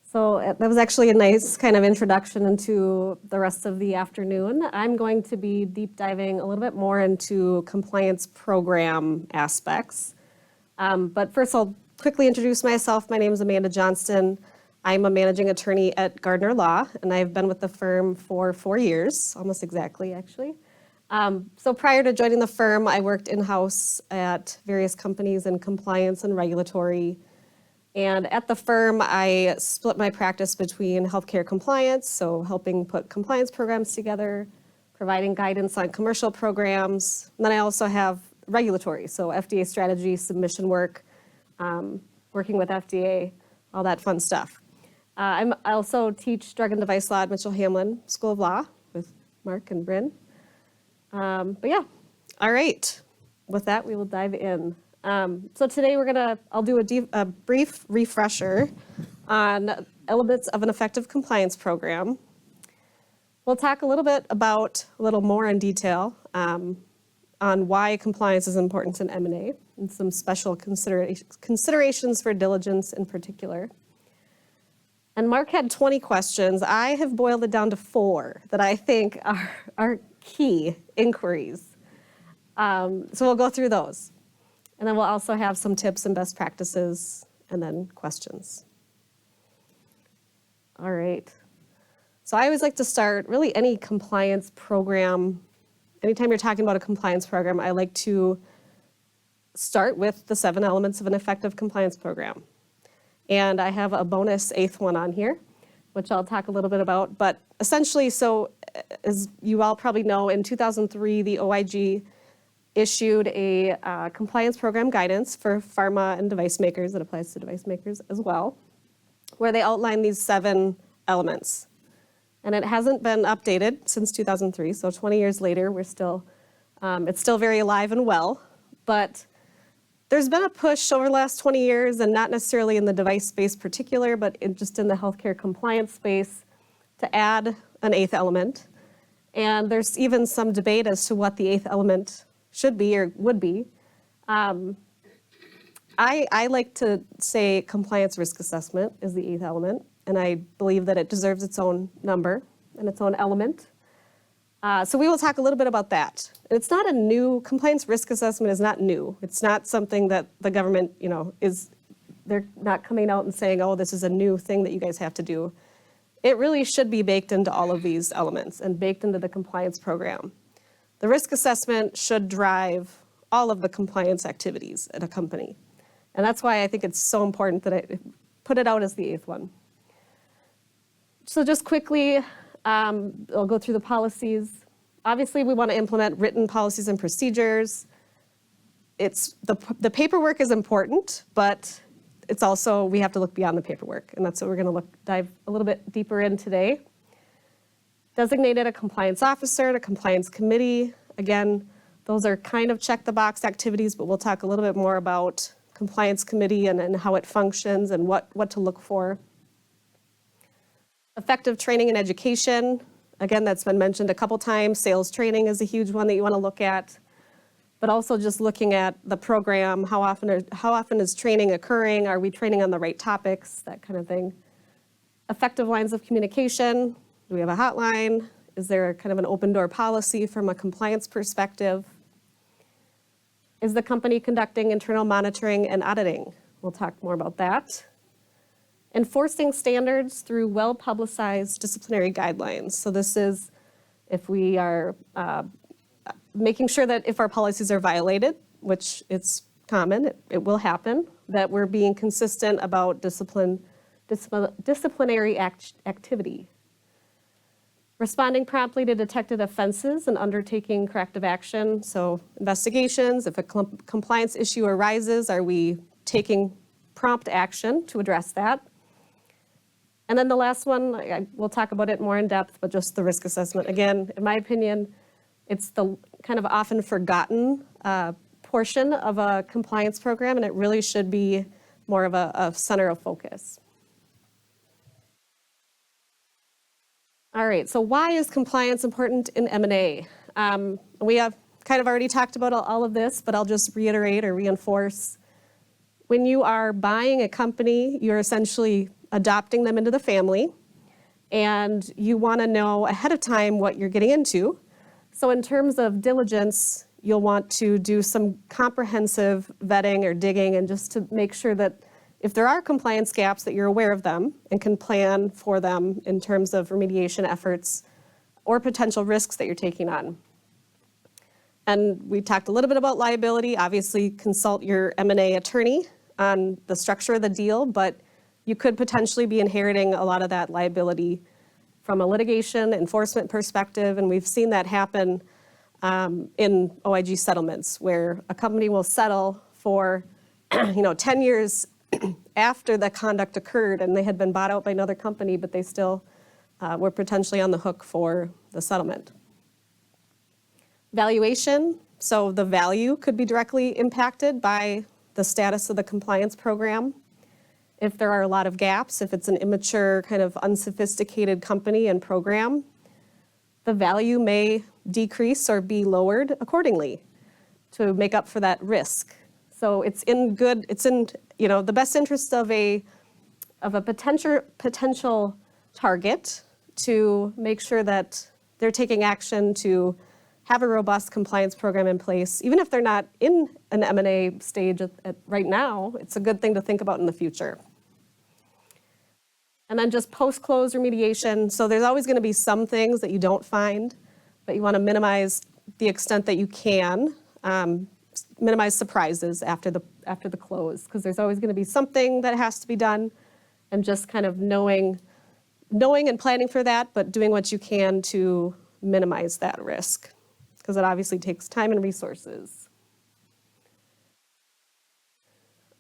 So that was actually a nice kind of introduction into the rest of the afternoon. I'm going to be deep diving a little bit more into compliance program aspects. But first, I'll quickly introduce myself. My name is Amanda Johnston. I'm a managing attorney at Gardner Law, and I've been with the firm for 4 years, almost exactly, actually. So prior to joining the firm, I worked in-house at various companies in compliance and regulatory. And at the firm, I split my practice between healthcare compliance, so helping put compliance programs together, providing guidance on commercial programs. And then I also have regulatory, so FDA strategy, submission work, working with FDA, all that fun stuff. I also teach drug and device law at Mitchell Hamlin School of Law with Mark and Bryn. But yeah, all right. With that, we will dive in. So today I'll do a brief refresher on elements of an effective compliance program. We'll talk a little more in detail on why compliance is important in M&A and some special considerations for diligence in particular. And Mark had 20 questions. I have boiled it down to 4 that I think are key inquiries. So we'll go through those. And then we'll also have some tips and best practices and then questions. All right. So I always like to start really any compliance program. Anytime you're talking about a compliance program, I like to start with the 7 elements of an effective compliance program. And I have a bonus 8th one on here, which I'll talk a little bit about. But essentially, so as you all probably know, in 2003, the OIG issued a compliance program guidance for pharma and device makers. That applies to device makers as well, where they outline these 7 elements. And it hasn't been updated since 2003, so 20 years later, it's still very alive and well. But there's been a push over the last 20 years, and not necessarily in the device space particular, but just in the healthcare compliance space, to add an 8th element. And there's even some debate as to what the 8th element should be or would be. I like to say compliance risk assessment is the 8th element, and I believe that it deserves its own number and its own element. So we will talk a little bit about that. It's not a new, compliance risk assessment is not new. It's not something that the government, they're not coming out and saying, oh, this is a new thing that you guys have to do. It really should be baked into all of these elements and baked into the compliance program. The risk assessment should drive all of the compliance activities at a company. And that's why I think it's so important that I put it out as the 8th one. So just quickly, I'll go through the policies. Obviously, we want to implement written policies and procedures. The paperwork is important, but it's also, we have to look beyond the paperwork. And that's what we're going to dive a little bit deeper in today. Designated a compliance officer, a compliance committee. Again, those are kind of check the box activities, but we'll talk a little bit more about compliance committee and how it functions and what to look for. Effective training and education. Again, that's been mentioned a couple times. Sales training is a huge one that you want to look at, but also just looking at the program, how often is training occurring? Are we training on the right topics? That kind of thing. Effective lines of communication. Do we have a hotline? Is there kind of an open door policy from a compliance perspective? Is the company conducting internal monitoring and auditing? We'll talk more about that. Enforcing standards through well-publicized disciplinary guidelines. So this is if we are making sure that if our policies are violated, which it's common, it will happen, that we're being consistent about disciplinary activity. Responding promptly to detected offenses and undertaking corrective action. So investigations, if a compliance issue arises, are we taking prompt action to address that? And then the last one, we'll talk about it more in depth, but just the risk assessment. Again, in my opinion, it's the kind of often forgotten portion of a compliance program, and it really should be more of a center of focus. All right, so why is compliance important in M&A? We have kind of already talked about all of this, but I'll just reiterate or reinforce. When you are buying a company, you're essentially adopting them into the family, and you want to know ahead of time what you're getting into. So in terms of diligence, you'll want to do some comprehensive vetting or digging, and just to make sure that if there are compliance gaps, that you're aware of them and can plan for them in terms of remediation efforts or potential risks that you're taking on. And we talked a little bit about liability. Obviously, consult your M&A attorney on the structure of the deal, but you could potentially be inheriting a lot of that liability from a litigation enforcement perspective, and we've seen that happen in OIG settlements, where a company will settle for 10 years after the conduct occurred, and they had been bought out by another company, but they still were potentially on the hook for the settlement. Valuation, so the value could be directly impacted by the status of the compliance program. If there are a lot of gaps, if it's an immature, kind of unsophisticated company and program, the value may decrease or be lowered accordingly to make up for that risk. So it's in the best interest of a potential target to make sure that they're taking action to have a robust compliance program in place. Even if they're not in an M&A stage right now, it's a good thing to think about in the future. And then just post-close remediation. So there's always going to be some things that you don't find, but you want to minimize the extent that you can, minimize surprises after the close, because there's always going to be something that has to be done, and just kind of knowing and planning for that, but doing what you can to minimize that risk, because it obviously takes time and resources.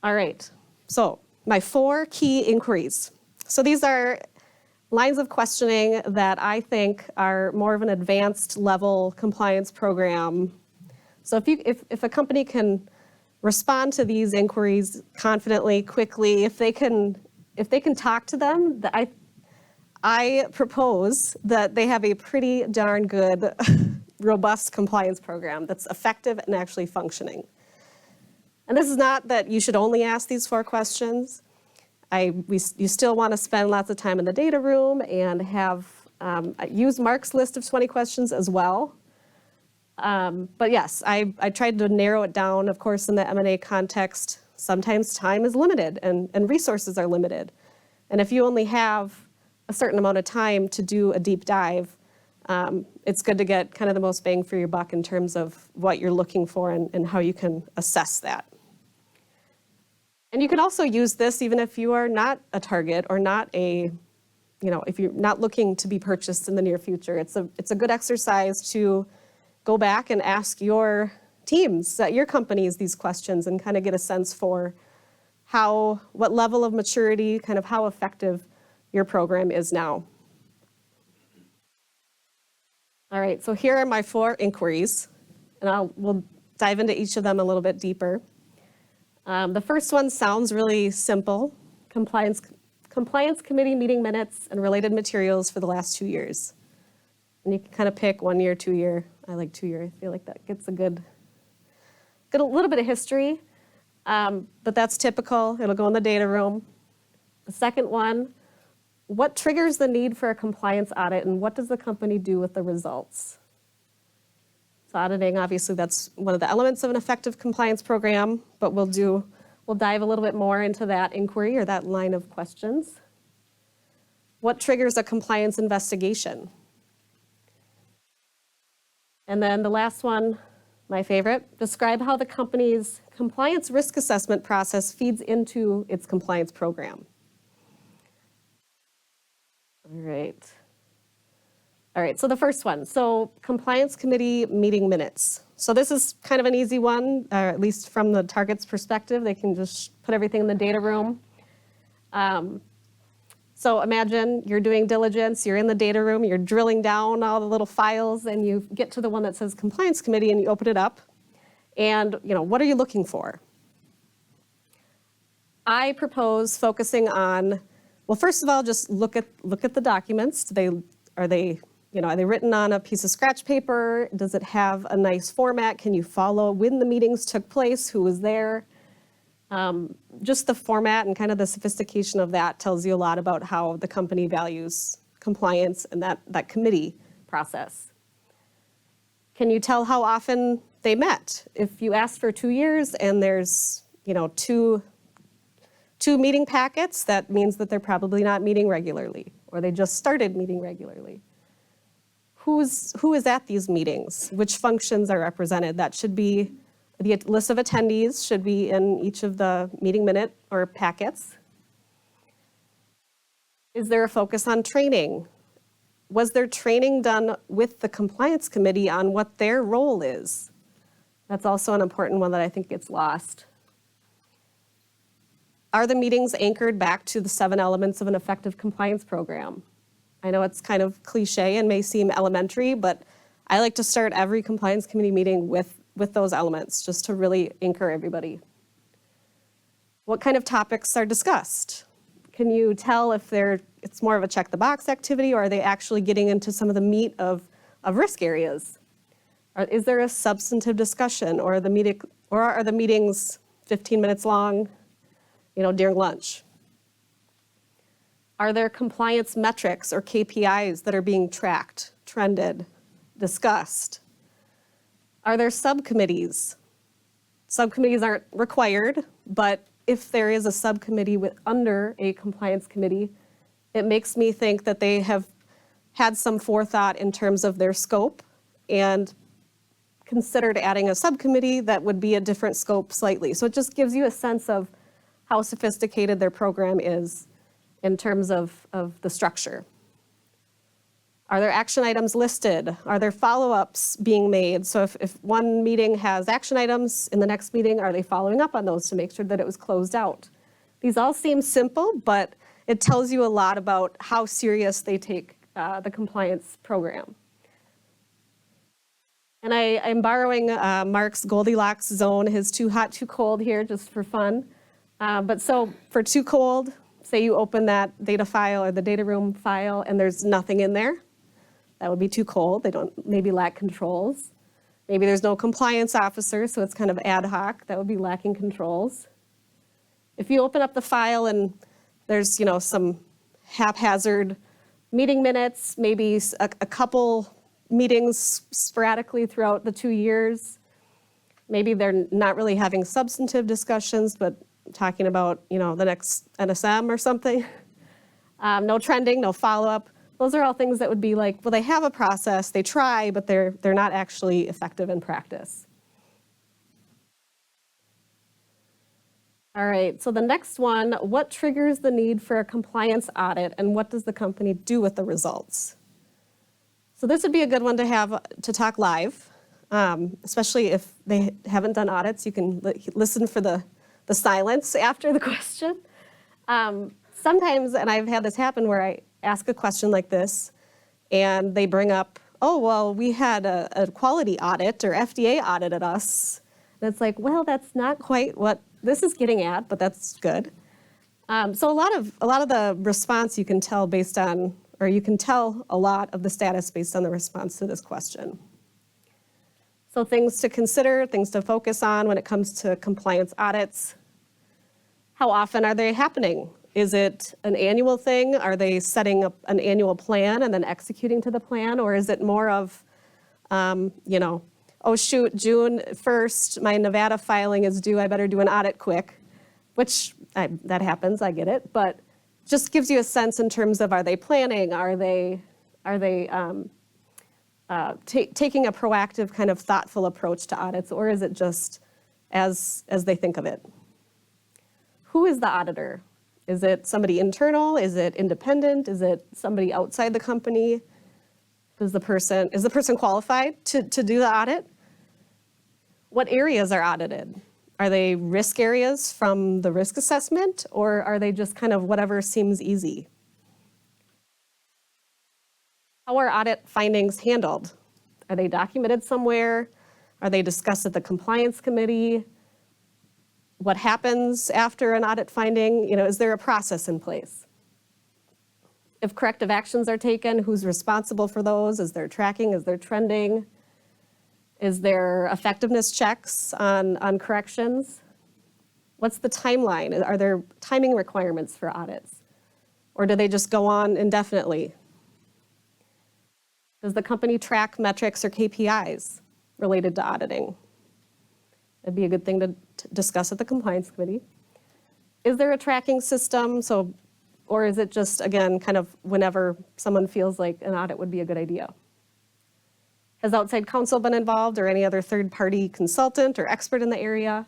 All right, so my 4 key inquiries. So these are lines of questioning that I think are more of an advanced level compliance program. So if a company can respond to these inquiries confidently, quickly, if they can talk to them, I propose that they have a pretty darn good, robust compliance program that's effective and actually functioning. And this is not that you should only ask these 4 questions. You still want to spend lots of time in the data room and use Mark's list of 20 questions as well. But yes, I tried to narrow it down. Of course, in the M&A context, sometimes time is limited and resources are limited. And if you only have a certain amount of time to do a deep dive, it's good to get kind of the most bang for your buck in terms of what you're looking for and how you can assess that. And you can also use this even if you are not a target or not if you're not looking to be purchased in the near future. It's a good exercise to go back and ask your teams at your companies these questions and kind of get a sense for what level of maturity, kind of how effective your program is now. All right, so here are my 4 inquiries, and we'll dive into each of them a little bit deeper. The first one sounds really simple: compliance committee meeting minutes and related materials for the last 2 years. And you can kind of pick 1 year, 2 year. I like 2 year. I feel like that gets a little bit of history, but that's typical. It'll go in the data room. The second one: what triggers the need for a compliance audit, and what does the company do with the results? So auditing, obviously, that's one of the elements of an effective compliance program, but we'll dive a little bit more into that inquiry or that line of questions. What triggers a compliance investigation? And then the last one, my favorite: describe how the company's compliance risk assessment process feeds into its compliance program. All right, so the first one, so compliance committee meeting minutes. So this is kind of an easy one, at least from the target's perspective. They can just put everything in the data room. So imagine you're doing diligence, you're in the data room, you're drilling down all the little files, and you get to the one that says compliance committee, and you open it up. And what are you looking for? I propose focusing on, well, first of all, just look at the documents. Are they written on a piece of scratch paper? Does it have a nice format? Can you follow when the meetings took place? Who was there? Just the format and kind of the sophistication of that tells you a lot about how the company values compliance and that committee process. Can you tell how often they met? If you asked for 2 years and there's, two meeting packets, that means that they're probably not meeting regularly, or they just started meeting regularly. Who is at these meetings? Which functions are represented? That should be, the list of attendees should be in each of the meeting minute or packets. Is there a focus on training? Was there training done with the compliance committee on what their role is? That's also an important one that I think gets lost. Are the meetings anchored back to the 7 elements of an effective compliance program? I know it's kind of cliche and may seem elementary, but I like to start every compliance committee meeting with those elements, just to really anchor everybody. What kind of topics are discussed? Can you tell if it's more of a check the box activity, or are they actually getting into some of the meat of risk areas? Is there a substantive discussion, or are the meetings 15 minutes long, during lunch? Are there compliance metrics or KPIs that are being tracked, trended, discussed? Are there subcommittees? Subcommittees aren't required, but if there is a subcommittee under a compliance committee, it makes me think that they have had some forethought in terms of their scope and considered adding a subcommittee that would be a different scope slightly. So it just gives you a sense of how sophisticated their program is in terms of the structure. Are there action items listed? Are there follow-ups being made? So if one meeting has action items, in the next meeting, are they following up on those to make sure that it was closed out? These all seem simple, but it tells you a lot about how serious they take the compliance program. And I'm borrowing Mark's Goldilocks zone, his too hot, too cold here, just for fun. But so for too cold, say you open that data file or the data room file and there's nothing in there. That would be too cold. They don't maybe lack controls. Maybe there's no compliance officer, so it's kind of ad hoc. That would be lacking controls. If you open up the file and there's some haphazard meeting minutes, maybe a couple meetings sporadically throughout the 2 years. Maybe they're not really having substantive discussions, but talking about the next NSM or something. No trending, no follow-up. Those are all things that would be like, well, they have a process, they try, but they're not actually effective in practice. All right, so the next one, what triggers the need for a compliance audit and what does the company do with the results? So this would be a good one to have to talk live, especially if they haven't done audits. You can listen for the silence after the question. Sometimes, and I've had this happen where I ask a question like this and they bring up, oh, well, we had a quality audit or FDA audited us. And it's like, well, that's not quite what this is getting at, but that's good. So a lot of the response you can tell based on, or you can tell a lot of the status based on the response to this question. So things to consider, things to focus on when it comes to compliance audits. How often are they happening? Is it an annual thing? Are they setting up an annual plan and then executing to the plan? Or is it more of, oh shoot, June 1st, my Nevada filing is due, I better do an audit quick, which that happens, I get it, but just gives you a sense in terms of, are they planning? Are they taking a proactive kind of thoughtful approach to audits, or is it just as they think of it? Who is the auditor? Is it somebody internal? Is it independent? Is it somebody outside the company? Is the person qualified to do the audit? What areas are audited? Are they risk areas from the risk assessment, or are they just kind of whatever seems easy? How are audit findings handled? Are they documented somewhere? Are they discussed at the compliance committee? What happens after an audit finding? Is there a process in place? If corrective actions are taken, who's responsible for those? Is there tracking? Is there trending? Is there effectiveness checks on corrections? What's the timeline? Are there timing requirements for audits? Or do they just go on indefinitely? Does the company track metrics or KPIs related to auditing? That'd be a good thing to discuss at the compliance committee. Is there a tracking system? Or is it just, again, kind of whenever someone feels like an audit would be a good idea? Has outside counsel been involved or any other third-party consultant or expert in the area?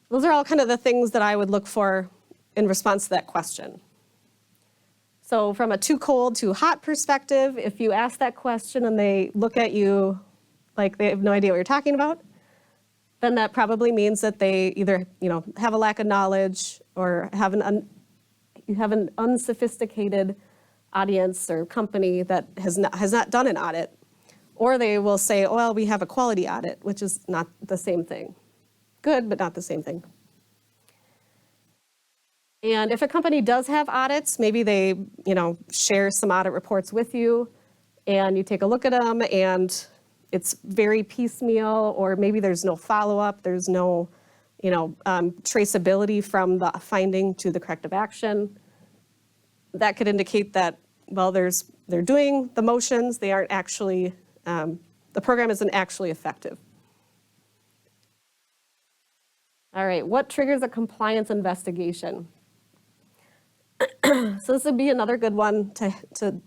Those are all kind of the things that I would look for in response to that question. So from a too cold, too hot perspective, if you ask that question and they look at you like they have no idea what you're talking about, then that probably means that they either have a lack of knowledge or you have an unsophisticated audience or company that has not done an audit. Or they will say, well, we have a quality audit, which is not the same thing. Good, but not the same thing. And if a company does have audits, maybe they share some audit reports with you and you take a look at them and it's very piecemeal, or maybe there's no follow-up, there's no traceability from the finding to the corrective action. That could indicate that, well, they're doing the motions, they aren't actually, the program isn't actually effective. All right, what triggers a compliance investigation? So this would be another good one to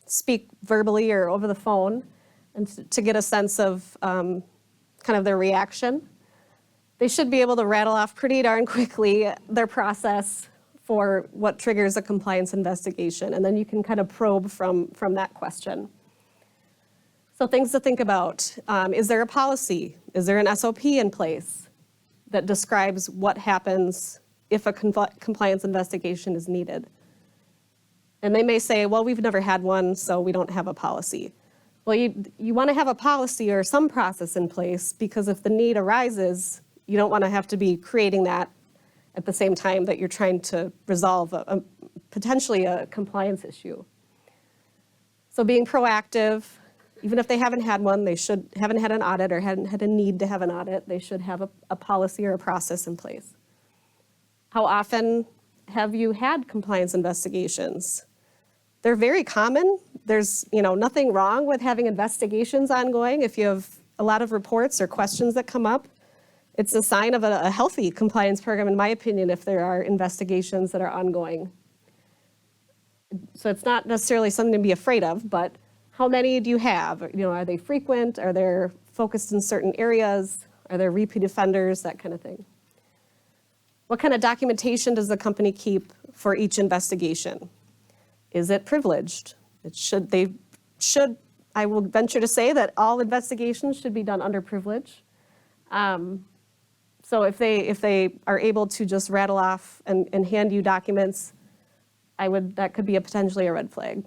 speak verbally or over the phone and to get a sense of kind of their reaction. They should be able to rattle off pretty darn quickly their process for what triggers a compliance investigation, and then you can kind of probe from that question. So things to think about. Is there a policy? Is there an SOP in place that describes what happens if a compliance investigation is needed? And they may say, well, we've never had one, so we don't have a policy. Well, you want to have a policy or some process in place, because if the need arises, you don't want to have to be creating that at the same time that you're trying to resolve potentially a compliance issue. So being proactive, even if they haven't had one, haven't had an audit or hadn't had a need to have an audit, they should have a policy or a process in place. How often have you had compliance investigations? They're very common. There's nothing wrong with having investigations ongoing. If you have a lot of reports or questions that come up, it's a sign of a healthy compliance program, in my opinion, if there are investigations that are ongoing. So it's not necessarily something to be afraid of, but how many do you have? Are they frequent? Are they focused in certain areas? Are there repeat offenders? That kind of thing. What kind of documentation does the company keep for each investigation? Is it privileged? I will venture to say that all investigations should be done under privilege. So if they are able to just rattle off and hand you documents, that could be potentially a red flag.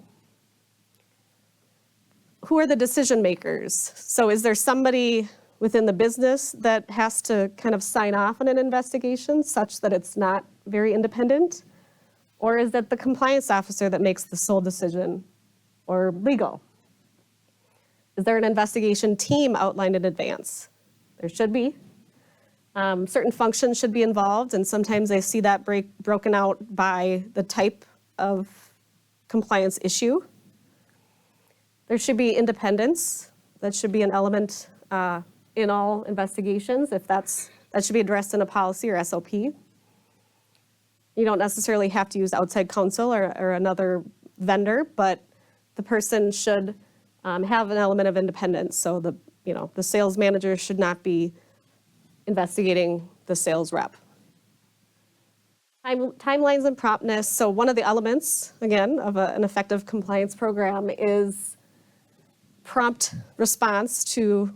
Who are the decision makers? So is there somebody within the business that has to kind of sign off on an investigation such that it's not very independent? Or is that the compliance officer that makes the sole decision, or legal? Is there an investigation team outlined in advance? There should be. Certain functions should be involved, and sometimes I see that broken out by the type of compliance issue. There should be independence. That should be an element in all investigations, that should be addressed in a policy or SOP. You don't necessarily have to use outside counsel or another vendor, but the person should have an element of independence. So the sales manager should not be investigating the sales rep. Timelines and promptness. So one of the elements, again, of an effective compliance program is prompt response to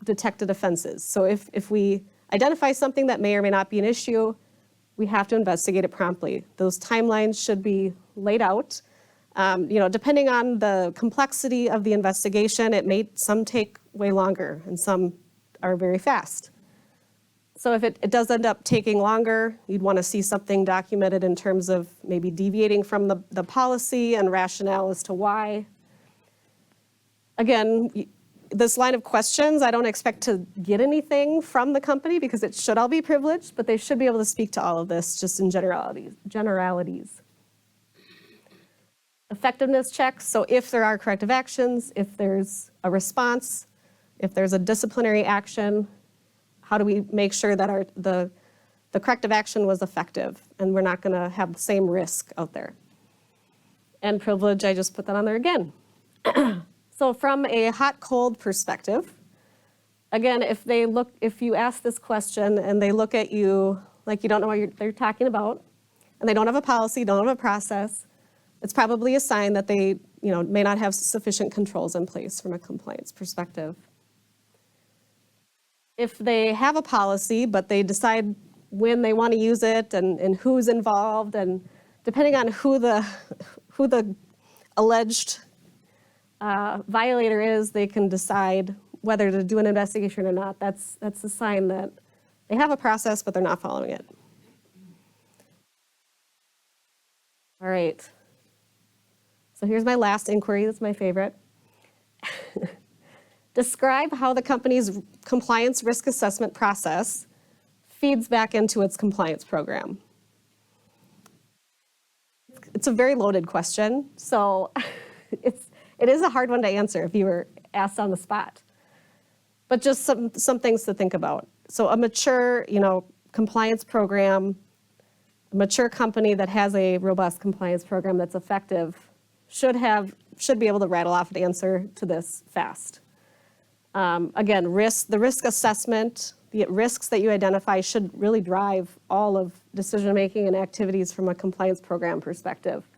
detected offenses. So if we identify something that may or may not be an issue, we have to investigate it promptly. Those timelines should be laid out. Depending on the complexity of the investigation, some take way longer and some are very fast. So if it does end up taking longer, you'd want to see something documented in terms of maybe deviating from the policy and rationale as to why. Again, this line of questions, I don't expect to get anything from the company because it should all be privileged, but they should be able to speak to all of this just in generalities. Effectiveness checks, so if there are corrective actions, if there's a response, if there's a disciplinary action, how do we make sure that the corrective action was effective and we're not going to have the same risk out there? And privilege, I just put that on there again. So from a hot-cold perspective, again, if you ask this question and they look at you like you don't know what they're talking about, and they don't have a policy, don't have a process, it's probably a sign that they, may not have sufficient controls in place from a compliance perspective. If they have a policy, but they decide when they want to use it and who's involved, and depending on who the alleged violator is, they can decide whether to do an investigation or not. That's a sign that they have a process, but they're not following it. All right. So here's my last inquiry. That's my favorite. Describe how the company's compliance risk assessment process feeds back into its compliance program. It's a very loaded question, so it is a hard one to answer if you were asked on the spot. But just some things to think about. So a mature, compliance program, a mature company that has a robust compliance program that's effective should be able to rattle off an answer to this fast. Again, the risk assessment, the risks that you identify should really drive all of decision-making and activities from a compliance program perspective.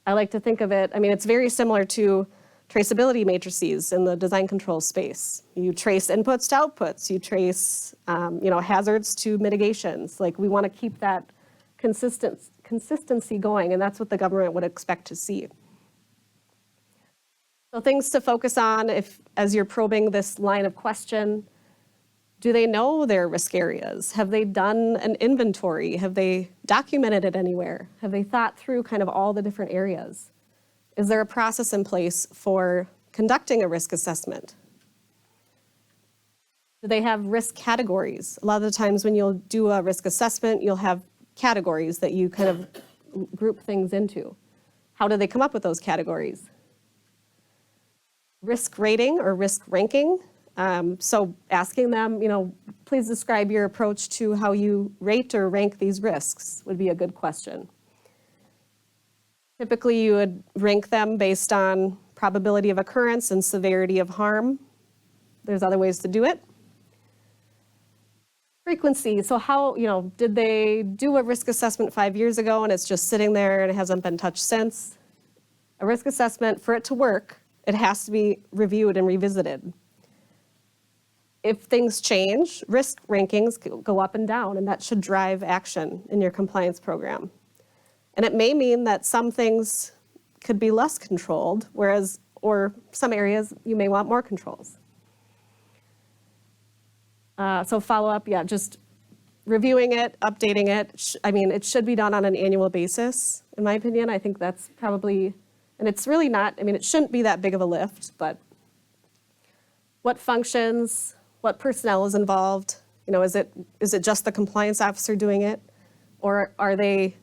I like to think of it, it's very similar to traceability matrices in the design control space. You trace inputs to outputs, you trace hazards to mitigations. Like, we want to keep that consistency going, and that's what the government would expect to see. So things to focus on as you're probing this line of question: do they know their risk areas? Have they done an inventory? Have they documented it anywhere? Have they thought through kind of all the different areas? Is there a process in place for conducting a risk assessment? Do they have risk categories? A lot of the times when you'll do a risk assessment, you'll have categories that you kind of group things into. How do they come up with those categories? Risk rating or risk ranking. So asking them, please describe your approach to how you rate or rank these risks would be a good question. Typically, you would rank them based on probability of occurrence and severity of harm. There's other ways to do it. Frequency, so how, did they do a risk assessment 5 years ago and it's just sitting there and it hasn't been touched since? A risk assessment, for it to work, it has to be reviewed and revisited. If things change, risk rankings go up and down, and that should drive action in your compliance program. And it may mean that some things could be less controlled, or some areas you may want more controls. So follow up, just reviewing it, updating it. It should be done on an annual basis, in my opinion. I think that's probably, and it's really not, it shouldn't be that big of a lift, but what functions, what personnel is involved? Is it just the compliance officer doing it? Or are they,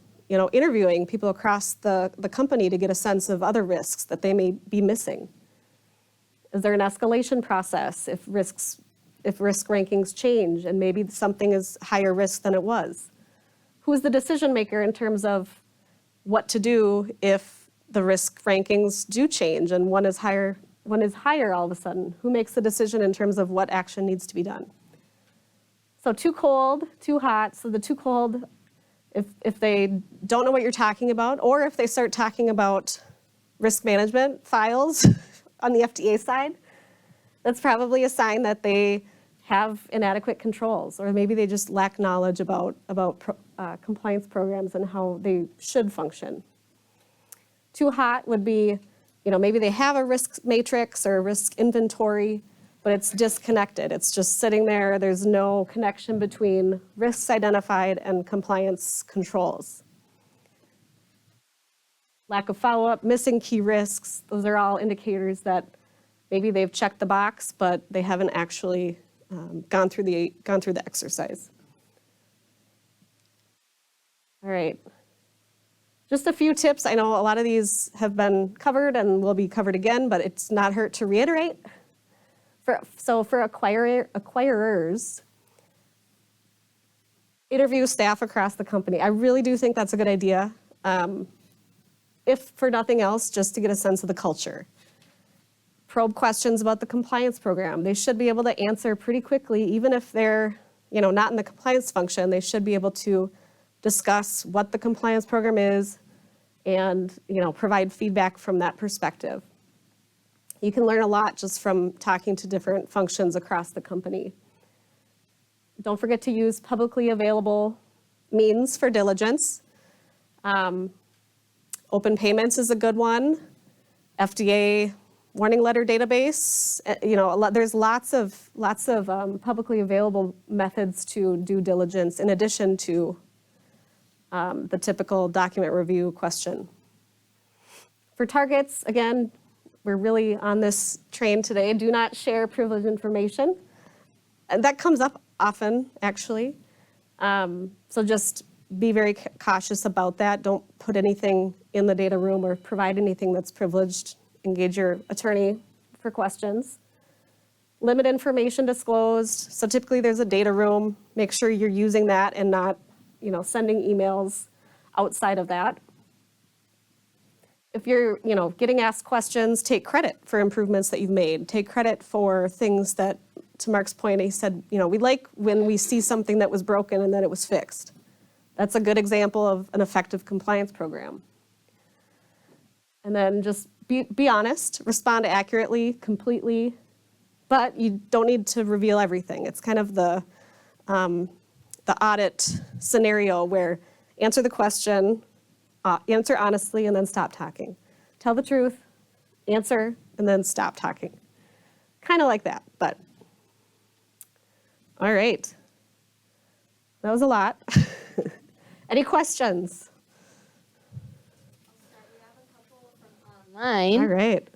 interviewing people across the company to get a sense of other risks that they may be missing? Is there an escalation process if risk rankings change and maybe something is higher risk than it was? Who's the decision maker in terms of what to do if the risk rankings do change and one is higher all of a sudden? Who makes the decision in terms of what action needs to be done? So too cold, too hot. So the too cold, if they don't know what you're talking about, or if they start talking about risk management files on the FDA side, that's probably a sign that they have inadequate controls, or maybe they just lack knowledge about compliance programs and how they should function. Too hot would be, maybe they have a risk matrix or a risk inventory, but it's disconnected. It's just sitting there. There's no connection between risks identified and compliance controls. Lack of follow-up, missing key risks, those are all indicators that maybe they've checked the box, but they haven't actually gone through the exercise. All right. Just a few tips. I know a lot of these have been covered and will be covered again, but it's not hurt to reiterate. So for acquirers, interview staff across the company. I really do think that's a good idea. If for nothing else, just to get a sense of the culture. Probe questions about the compliance program. They should be able to answer pretty quickly, even if they're, not in the compliance function. They should be able to discuss what the compliance program is and, provide feedback from that perspective. You can learn a lot just from talking to different functions across the company. Don't forget to use publicly available means for diligence. Open payments is a good one. FDA warning letter database. There's lots of publicly available methods to due diligence in addition to the typical document review question. For targets, again, we're really on this train today. Do not share privileged information. And that comes up often, actually. So just be very cautious about that. Don't put anything in the data room or provide anything that's privileged. Engage your attorney for questions. Limit information disclosed. So typically there's a data room. Make sure you're using that and not, sending emails outside of that. If you're, getting asked questions, take credit for improvements that you've made. Take credit for things that, to Mark's point, he said, we like when we see something that was broken and then it was fixed. That's a good example of an effective compliance program. And then just be honest, respond accurately, completely, but you don't need to reveal everything. It's kind of the audit scenario where answer the question, answer honestly, and then stop talking. Tell the truth, answer, and then stop talking. Kind of like that, but all right. That was a lot. Any questions? Online. All right.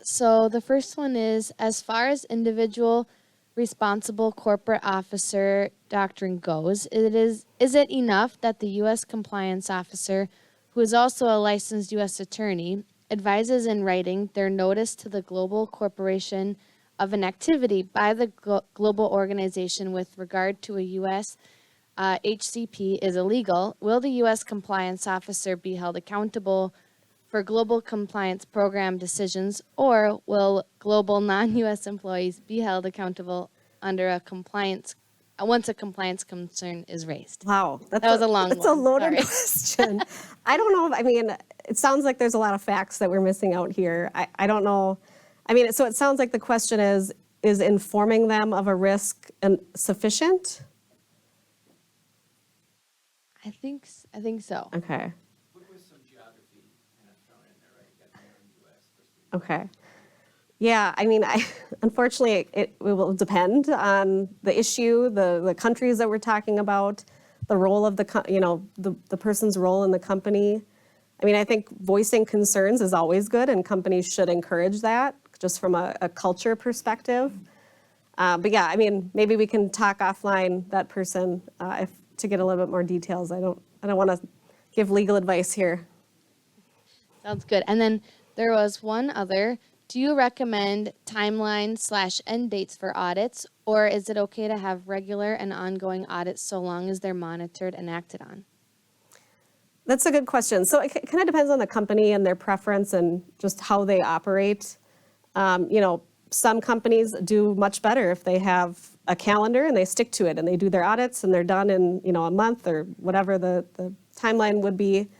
So the first one is, as far as individual responsible corporate officer doctrine goes, is it enough that the U.S. compliance officer, who is also a licensed U.S. attorney, advises in writing their notice to the global corporation of an activity by the global organization with regard to a U.S. HCP is illegal? Will the U.S. compliance officer be held accountable for global compliance program decisions, or will global non-U.S. employees be held accountable under once a compliance concern is raised? Wow. That was a long one. That's a loaded Sorry. question. I don't know. It sounds like there's a lot of facts that we're missing out here. I don't know. So it sounds like the question is informing them of a risk sufficient? I think so. Okay. With some geography kind of thrown in there, right? You got the U.S. versus Okay. Yeah, unfortunately, it will depend on the issue, the countries that we're talking about, the role of the person's role in the company. I think voicing concerns is always good, and companies should encourage that, just from a culture perspective. But yeah, maybe we can talk offline, that person, to get a little bit more details. I don't want to give legal advice here. Sounds good. And then there was one other. Do you recommend timeline/end dates for audits, or is it okay to have regular and ongoing audits so long as they're monitored and acted on? That's a good question. So it kind of depends on the company and their preference and just how they operate. Some companies do much better if they have a calendar and they stick to it and they do their audits and they're done in, a month or whatever the timeline would be.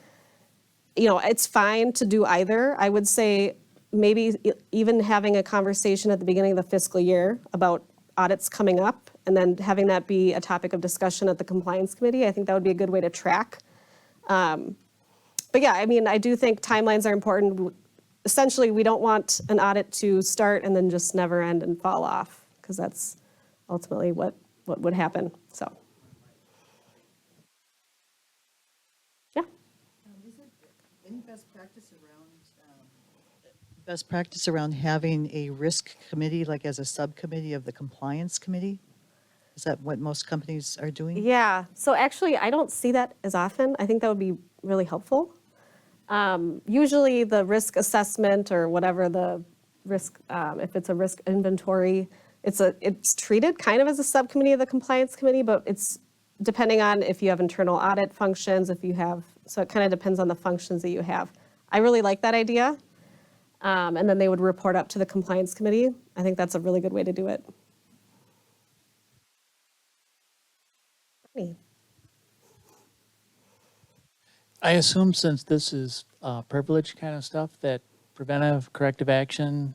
It's fine to do either. I would say maybe even having a conversation at the beginning of the fiscal year about audits coming up and then having that be a topic of discussion at the compliance committee. I think that would be a good way to track. But yeah, I do think timelines are important. Essentially, we don't want an audit to start and then just never end and fall off, because that's ultimately what would happen. So, yeah. Is there any best practice around best practice around having a risk committee, like as a subcommittee of the compliance committee? Is that what most companies are doing? Yeah, so actually, I don't see that as often. I think that would be really helpful. Usually, the risk assessment or whatever the risk, if it's a risk inventory, it's treated kind of as a subcommittee of the compliance committee, but it's depending on if you have internal audit functions, if you have, so it kind of depends on the functions that you have. I really like that idea. And then they would report up to the compliance committee. I think that's a really good way to do it. Brittany? I assume since this is privilege kind of stuff, that preventive corrective action,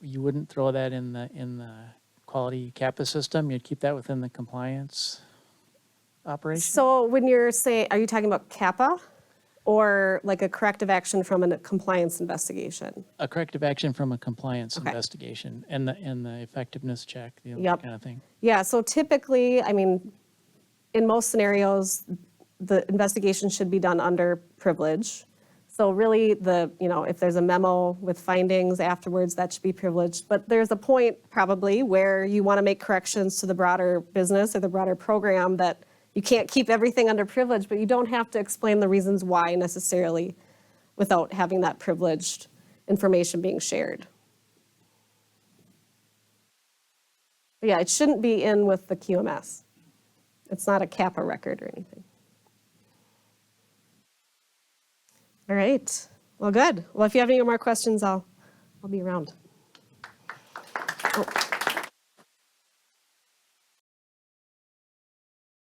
you wouldn't throw that in the quality CAPA system. You'd keep that within the compliance operation. So when you're saying, are you talking about CAPA or like a corrective action from a compliance investigation? A corrective action from a compliance Okay. investigation and the effectiveness check, Yep. kind of thing. Yeah, so typically, I mean, in most scenarios, the investigation should be done under privilege. So really, if there's a memo with findings afterwards, that should be privileged. But there's a point probably where you want to make corrections to the broader business or the broader program that you can't keep everything under privilege, but you don't have to explain the reasons why necessarily without having that privileged information being shared. But yeah, it shouldn't be in with the QMS. It's not a CAPA record or anything. All right. Well, good. Well, if you have any more questions, I'll be around. Oh.